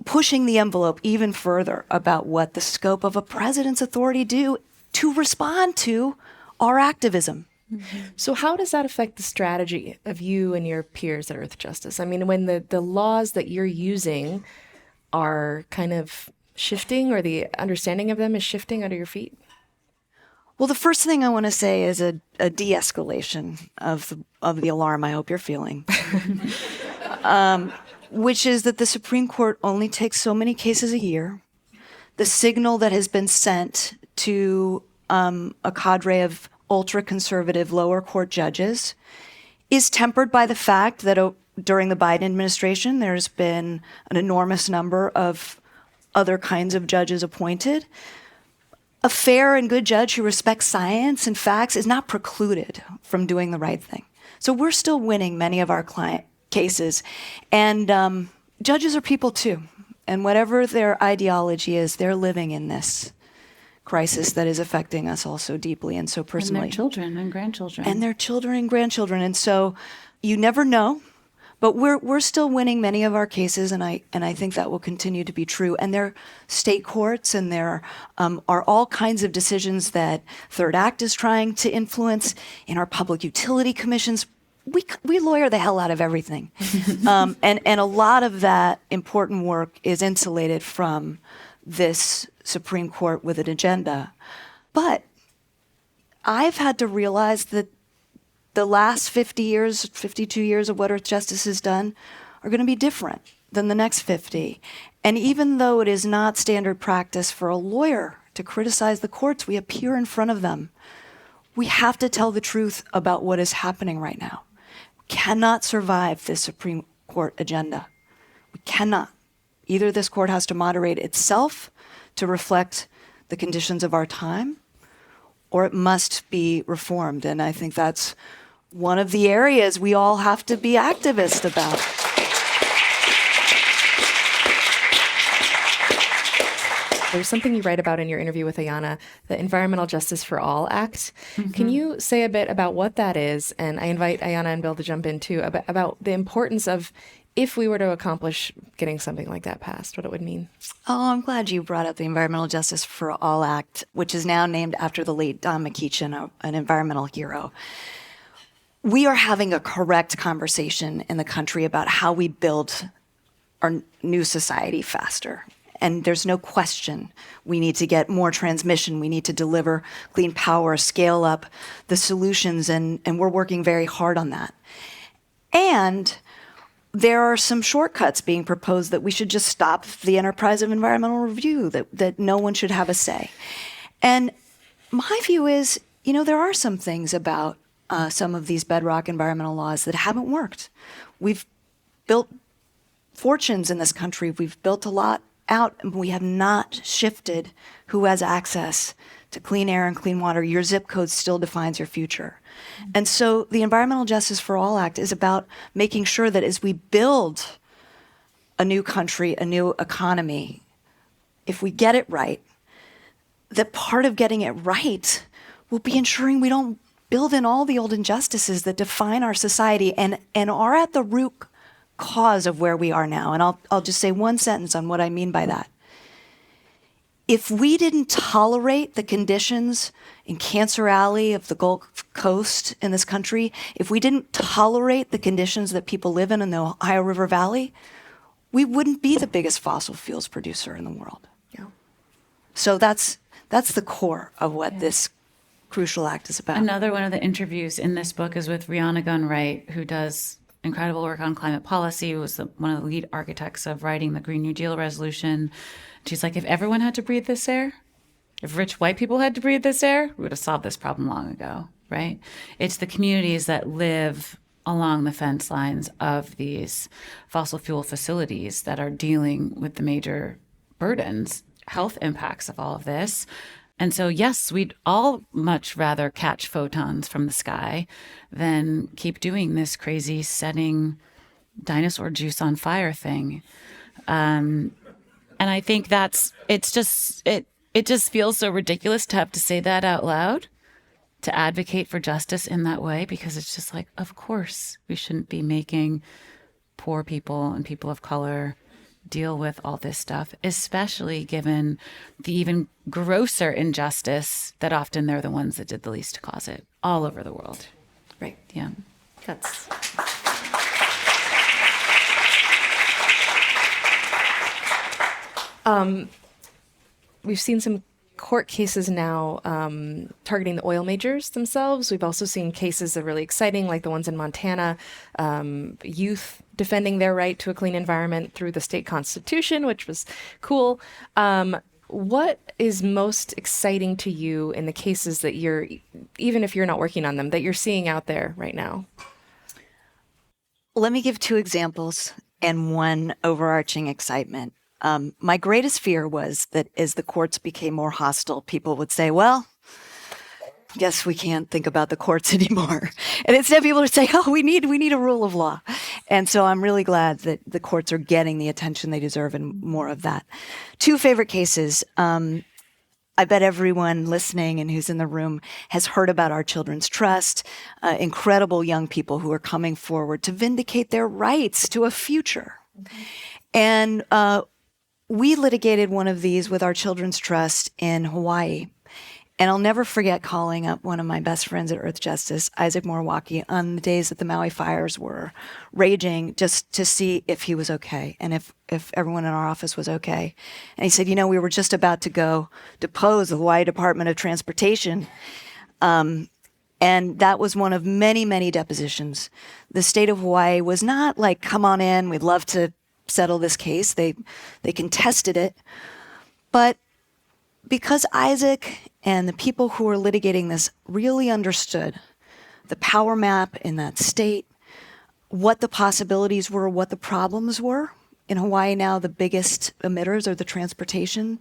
pushing the envelope even further about what the scope of a president's authority do to respond to our activism. So how does that affect the strategy of you and your peers at Earthjustice? I mean, when the laws that you're using are kind of shifting, or the understanding of them is shifting under your feet? Well, the first thing I want to say is a de-escalation of the alarm I hope you're feeling, which is that the Supreme Court only takes so many cases a year. the signal that has been sent to a cadre of ultra-conservative lower court judges is tempered by the fact that during the Biden administration, there's been an enormous number of other kinds of judges appointed. A fair and good judge who respects science and facts is not precluded from doing the right thing. So we're still winning many of our client cases. And judges are people too. And whatever their ideology is, they're living in this crisis that is affecting us all so deeply and so personally. And their children and grandchildren. And their children and grandchildren. And so you never know, but we're still winning many of our cases, and I think that will continue to be true. And there are state courts, and there are all kinds of decisions that Third Act is trying to influence in our public utility commissions. We lawyer the hell out of everything. And a lot of that important work is insulated from this Supreme Court with an agenda. But I've had to realize that the last 50 years, 52 years of what Earthjustice has done are going to be different than the next 50. And even though it is not standard practice for a lawyer to criticize the courts, we appear in front of them. We have to tell the truth about what is happening right now. We cannot survive this Supreme Court agenda. We cannot. Either this court has to moderate itself to reflect the conditions of our time, or it must be reformed. And I think that's one of the areas we all have to be activists about. There's something you write about in your interview with Ayana, the Environmental Justice for All Act. Mm-hmm. Can you say a bit about what that is? And I invite Ayana and Bill to jump in too, about the importance of, if we were to accomplish getting something like that passed, what it would mean. Oh, I'm glad you brought up the Environmental Justice for All Act, which is now named after the late Don McKibben, an environmental hero. We are having a correct conversation in the country about how we build our new society faster. And there's no question we need to get more transmission. We need to deliver clean power, scale up the solutions, and we're working very hard on that. And there are some shortcuts being proposed that we should just stop the enterprise of environmental review, that no one should have a say. And my view is, there are some things about some of these bedrock environmental laws that haven't worked. We've built fortunes in this country. We've built a lot out, and we have not shifted who has access to clean air and clean water. Your zip code still defines your future. And so the Environmental Justice for All Act is about making sure that as we build a new country, a new economy, if we get it right, that part of getting it right will be ensuring we don't build in all the old injustices that define our society and are at the root cause of where we are now. And I'll just say one sentence on what I mean by that. If we didn't tolerate the conditions in Cancer Alley of the Gulf Coast in this country, if we didn't tolerate the conditions that people live in the Ohio River Valley, we wouldn't be the biggest fossil fuels producer in the world. Yeah. So that's the core of what this crucial act is about. Another one of the interviews in this book is with Rihanna Gunn-Wright, who does incredible work on climate policy, was one of the lead architects of writing the Green New Deal resolution. She's like, if everyone had to breathe this air, if rich white people had to breathe this air, we would have solved this problem long ago, right? It's the communities that live along the fence lines of these fossil fuel facilities that are dealing with the major burdens, health impacts of all of this. And so, yes, we'd all much rather catch photons from the sky than keep doing this crazy setting dinosaur juice on fire thing. And I think it just feels so ridiculous to have to say that out loud, to advocate for justice in that way, because it's just like, of course, we shouldn't be making poor people and people of color deal with all this stuff, especially given the even grosser injustice that often they're the ones that did the least to cause it all over the world. Right. Yeah. That's... We've seen some court cases now targeting the oil majors themselves. We've also seen cases that are really exciting, like the ones in Montana, youth defending their right to a clean environment through the state constitution, which was cool. what is most exciting to you in the cases that you're, even if you're not working on them, that you're seeing out there right now? Let me give 2 examples and one overarching excitement. My greatest fear was that as the courts became more hostile, people would say, well, guess we can't think about the courts anymore. And instead people would say, oh, we need a rule of law. And so I'm really glad that the courts are getting the attention they deserve and more of that. 2 favorite cases. I bet everyone listening and who's in the room has heard about our Children's Trust, incredible young people who are coming forward to vindicate their rights to a future. And we litigated one of these with our Children's Trust in Hawaii. And I'll never forget calling up one of my best friends at Earthjustice, Isaac Moriwaki, on the days that the Maui fires were raging, just to see if he was okay and if everyone in our office was okay. And he said, we were just about to go depose the Hawaii Department of Transportation. And that was one of many, many depositions. The state of Hawaii was not like, come on in, we'd love to settle this case. They contested it. But because Isaac and the people who were litigating this really understood the power map in that state, what the possibilities were, what the problems were. In Hawaii now, the biggest emitters are the transportation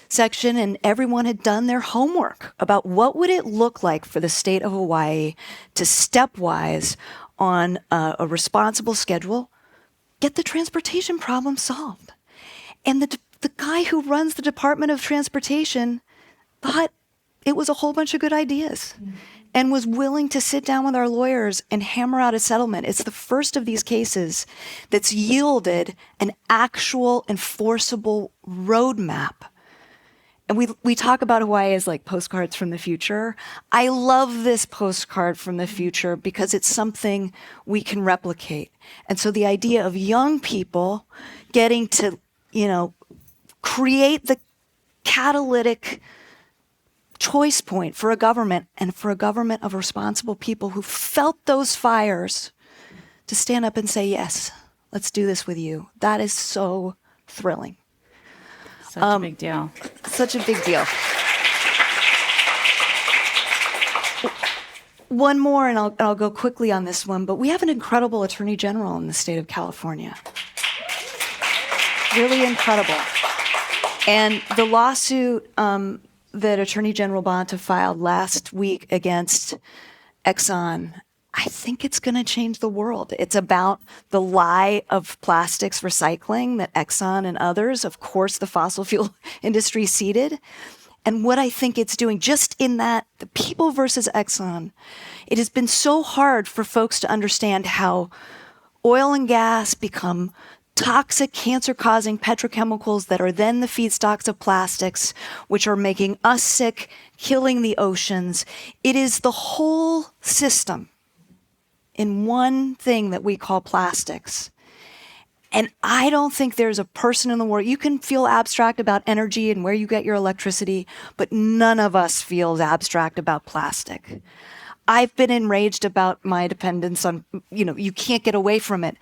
section, and everyone had done their homework about what would it look like for the state of Hawaii to stepwise on a responsible schedule, get the transportation problem solved. And the guy who runs the Department of Transportation thought it was a whole bunch of good ideas and was willing to sit down with our lawyers and hammer out a settlement. It's the first of these cases that's yielded an actual enforceable roadmap. And we talk about Hawaii as like postcards from the future. I love this postcard from the future because it's something we can replicate. And so the idea of young people getting to, create the catalytic choice point for a government, and for a government of responsible people who felt those fires, to stand up and say, yes, let's do this with you. That is so thrilling. Such a big deal. Such a big deal. One more, and I'll go quickly on this one, but we have an incredible Attorney General in the state of California. Really incredible. And the lawsuit that Attorney General Bonta filed last week against Exxon, I think it's going to change the world. It's about the lie of plastics recycling that Exxon and others, of course, the fossil fuel industry seeded. And what I think it's doing, just in that, the people versus Exxon, it has been so hard for folks to understand how oil and gas become toxic, cancer-causing petrochemicals that are then the feedstocks of plastics, which are making us sick, killing the oceans. It is the whole system in one thing that we call plastics. And I don't think there's a person in the world, you can feel abstract about energy and where you get your electricity, but none of us feels abstract about plastic. I've been enraged about my dependence on, you can't get away from it.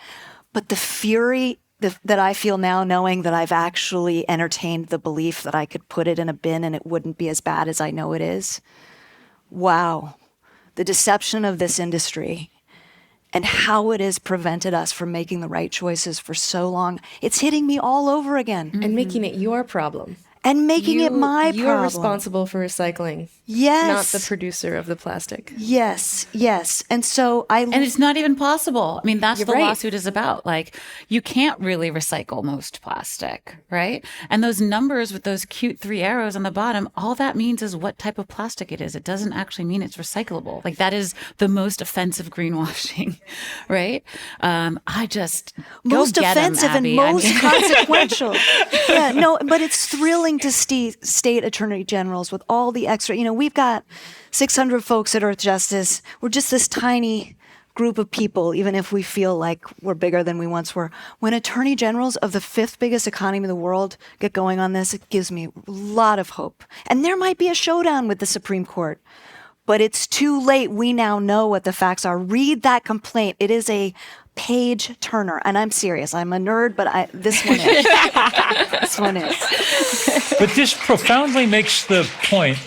But the fury that I feel now, knowing that I've actually entertained the belief that I could put it in a bin and it wouldn't be as bad as I know it is. Wow. The deception of this industry and how it has prevented us from making the right choices for so long. It's hitting me all over again. And making it your problem. And making it my problem. You're responsible for recycling. Yes. Not the producer of the plastic. Yes. And so And it's not even possible. I mean, that's You're the right. lawsuit is about. Like, you can't really recycle most plastic, right? And those numbers with those cute 3 arrows on the bottom, all that means is what type of plastic it is. It doesn't actually mean it's recyclable. Like, that is the most offensive greenwashing, right? I just most go get 'em, offensive Abby. and most consequential. Yeah, no, but it's thrilling to see state attorney generals with all the extra. We've got 600 folks at Earthjustice. We're just this tiny group of people, even if we feel like we're bigger than we once were. When attorney generals of the 5th biggest economy in the world get going on this, it gives me a lot of hope. And there might be a showdown with the Supreme Court, but it's too late. We now know what the facts are. Read that complaint. It is a page turner. And I'm serious. I'm a nerd, but this one is. This one is. But this profoundly makes the point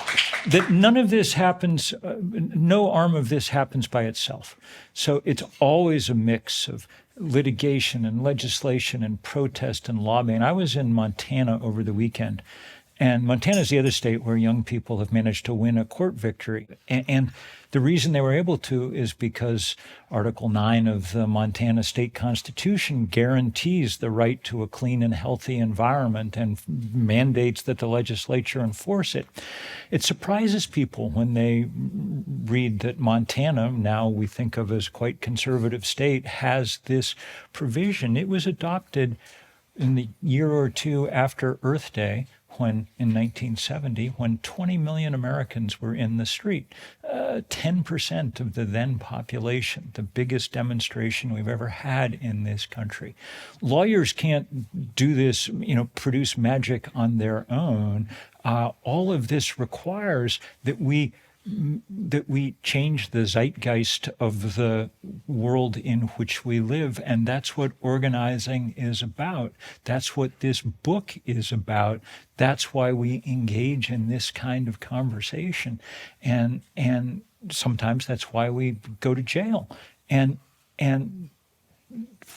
that none of this happens, no arm of this happens by itself. So it's always a mix of litigation and legislation and protest and lobbying. I was in Montana over the weekend, and Montana is the other state where young people have managed to win a court victory. And the reason they were able to is because Article 9 of the Montana State Constitution guarantees the right to a clean and healthy environment and mandates that the legislature enforce it. It surprises people when they read that Montana, now we think of as quite conservative state, has this provision. It was adopted in the year or two after Earth Day, when in 1970, when 20 million Americans were in the street, 10% of the then population, the biggest demonstration we've ever had in this country. Lawyers can't do this, produce magic on their own. All of this requires that we change the zeitgeist of the world in which we live. And that's what organizing is about. That's what this book is about. That's why we engage in this kind of conversation. And sometimes that's why we go to jail. And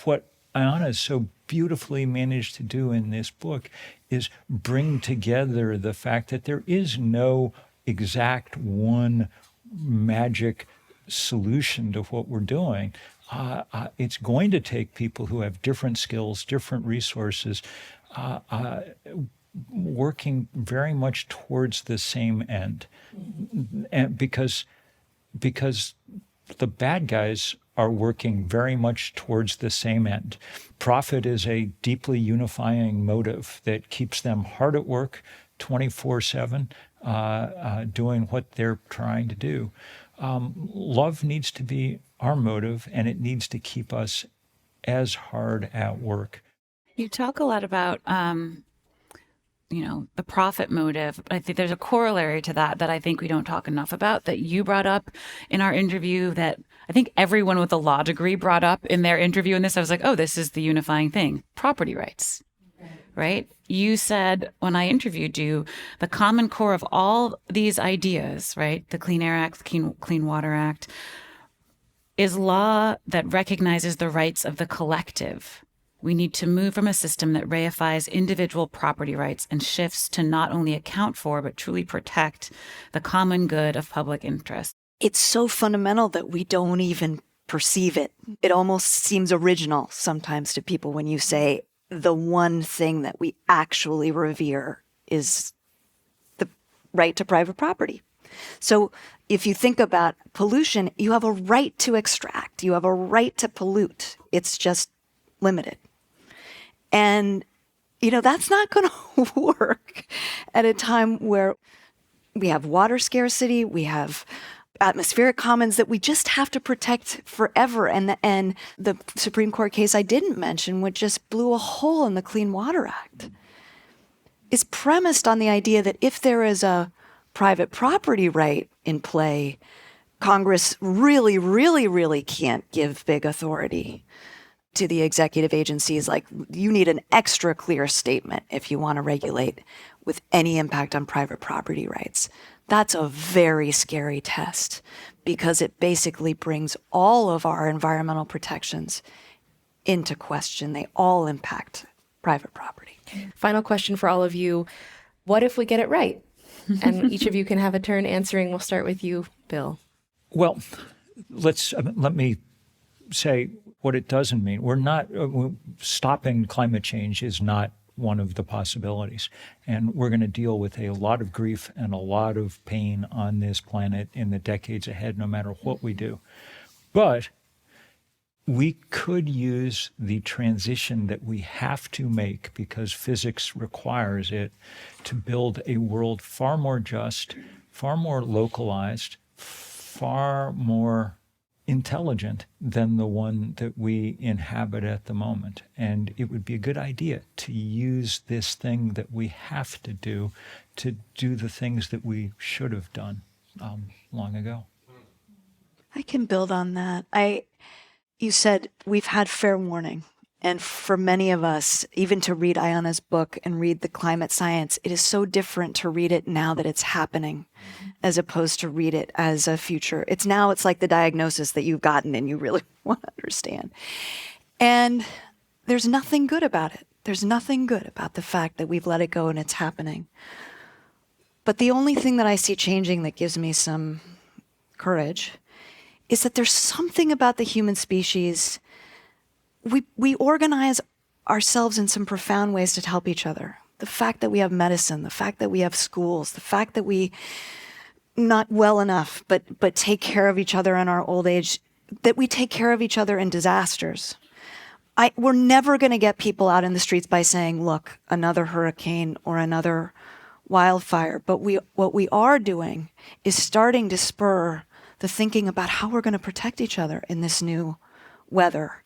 what Ayana has so beautifully managed to do in this book is bring together the fact that there is no exact one magic solution to what we're doing. It's going to take people who have different skills, different resources, working very much towards the same end. And because the bad guys are working very much towards the same end. Profit is a deeply unifying motive that keeps them hard at work 24/7. Doing what they're trying to do. Love needs to be our motive, and it needs to keep us as hard at work. You talk a lot about, the profit motive. I think there's a corollary to that I think we don't talk enough about, that you brought up in our interview, that I think everyone with a law degree brought up in their interview. And this, I was like, oh, this is the unifying thing. Property rights. Right? You said when I interviewed you, the common core of all these ideas, right? The Clean Air Act, the Clean Water Act, is law that recognizes the rights of the collective. We need to move from a system that reifies individual property rights and shifts to not only account for, but truly protect the common good of public interest. It's so fundamental that we don't even perceive it. It almost seems original sometimes to people when you say, the one thing that we actually revere is the right to private property. So if you think about pollution, you have a right to extract. You have a right to pollute. It's just limited. And, that's not going to work at a time where we have water scarcity, we have atmospheric commons that we just have to protect forever. And the Supreme Court case I didn't mention, which just blew a hole in the Clean Water Act, is premised on the idea that if there is a private property right in play, Congress really, really, really can't give big authority to the executive agencies. Like, you need an extra clear statement if you want to regulate with any impact on private property rights. That's a very scary test because it basically brings all of our environmental protections into question. They all impact private property. Final question for all of you. What if we get it right? And each of you can have a turn answering. We'll start with you, Bill. Well, let me say what it doesn't mean. We're not stopping climate change is not one of the possibilities. And we're going to deal with a lot of grief and a lot of pain on this planet in the decades ahead, no matter what we do. But we could use the transition that we have to make because physics requires it to build a world far more just, far more localized, far more intelligent than the one that we inhabit at the moment. And it would be a good idea to use this thing that we have to do the things that we should have done long ago. I can build on that. you said we've had fair warning. And for many of us, even to read Ayana's book and read the climate science, it is so different to read it now that it's happening as opposed to read it as a future. It's like the diagnosis that you've gotten and you really want to understand. And there's nothing good about it. There's nothing good about the fact that we've let it go and it's happening. But the only thing that I see changing that gives me some courage is that there's something about the human species. We organize ourselves in some profound ways to help each other. The fact that we have medicine, the fact that we have schools, the fact that we, not well enough, but take care of each other in our old age, that we take care of each other in disasters. We're never going to get people out in the streets by saying, look, another hurricane or another wildfire. But what we are doing is starting to spur the thinking about how we're going to protect each other in this new weather.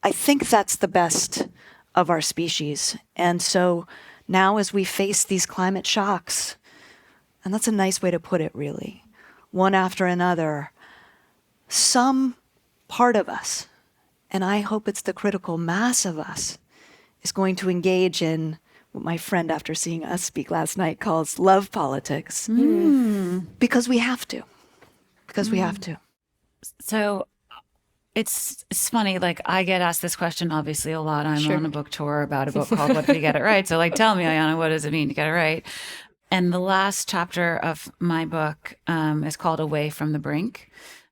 I think that's the best of our species. And so now as we face these climate shocks, and that's a nice way to put it, really, one after another, some part of us, and I hope it's the critical mass of us, is going to engage in what my friend, after seeing us speak last night, calls love politics. Because we have to. Because we have to. So it's funny, like I get asked this question obviously a lot. I'm on a book tour about a book called What Did We Get It Right? So like, tell me, Ayana, what does it mean to get it right? And the last chapter of my book is called Away from the Brink,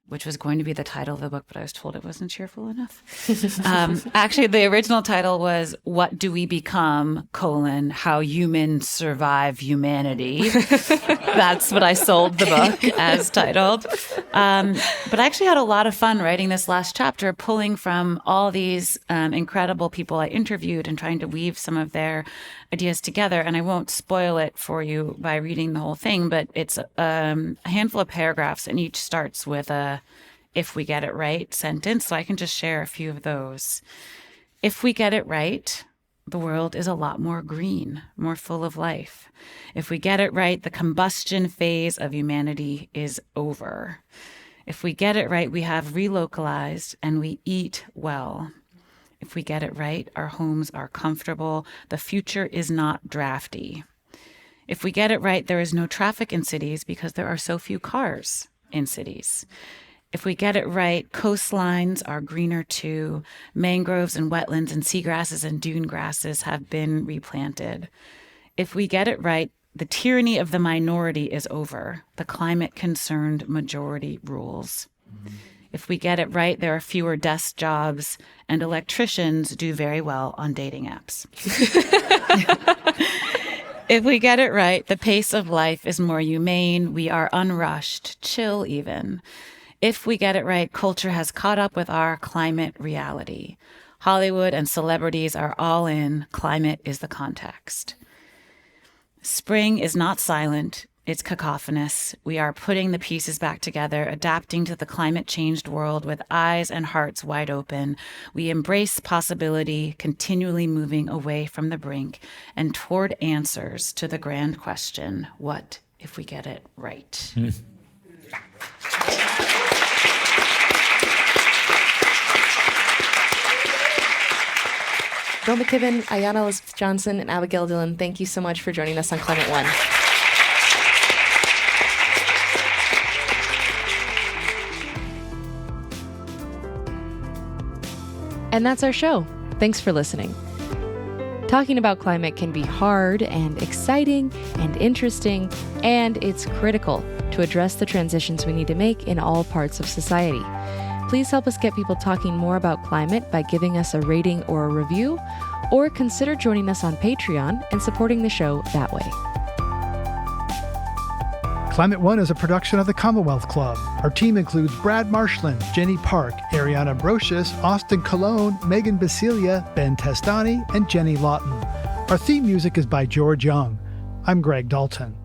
which was going to be the title of the book, but I was told it wasn't cheerful enough. Actually, the original title was What Do We Become, How Humans Survive Humanity. That's what I sold the book as titled. But I actually had a lot of fun writing this last chapter, pulling from all these incredible people I interviewed and trying to weave some of their ideas together. And I won't spoil it for you by reading the whole thing, but it's a handful of paragraphs, and each starts with a "if we get it right" sentence. So I can just share a few of those. If we get it right, the world is a lot more green, more full of life. If we get it right, the combustion phase of humanity is over. If we get it right, we have relocalized and we eat well. If we get it right, our homes are comfortable. The future is not drafty. If we get it right, there is no traffic in cities because there are so few cars in cities. If we get it right, coastlines are greener too. Mangroves and wetlands and seagrasses and dune grasses have been replanted. If we get it right, the tyranny of the minority is over. The climate-concerned majority rules. If we get it right, there are fewer desk jobs, and electricians do very well on dating apps. If we get it right, the pace of life is more humane. We are unrushed, chill even. If we get it right, culture has caught up with our climate reality. Hollywood and celebrities are all in. Climate is the context. Spring is not silent. It's cacophonous. We are putting the pieces back together, adapting to the climate-changed world with eyes and hearts wide open. We embrace possibility, continually moving away from the brink and toward answers to the grand question, what if we get it right? Bill McKibben, Ayana Elizabeth Johnson, and Abigail Dillen, thank you so much for joining us on Climate One. And that's our show. Thanks for listening. Talking about climate can be hard and exciting and interesting, and it's critical to address the transitions we need to make in all parts of society. Please help us get people talking more about climate by giving us a rating or a review, or consider joining us on Patreon and supporting the show that way. Climate One is a production of the Commonwealth Club. Our team includes Brad Marshland, Jenny Park, Ariana Brocious, Austin Colon, Megan Basilia, Ben Testani, and Jenny Lawton. Our theme music is by George Young. I'm Greg Dalton.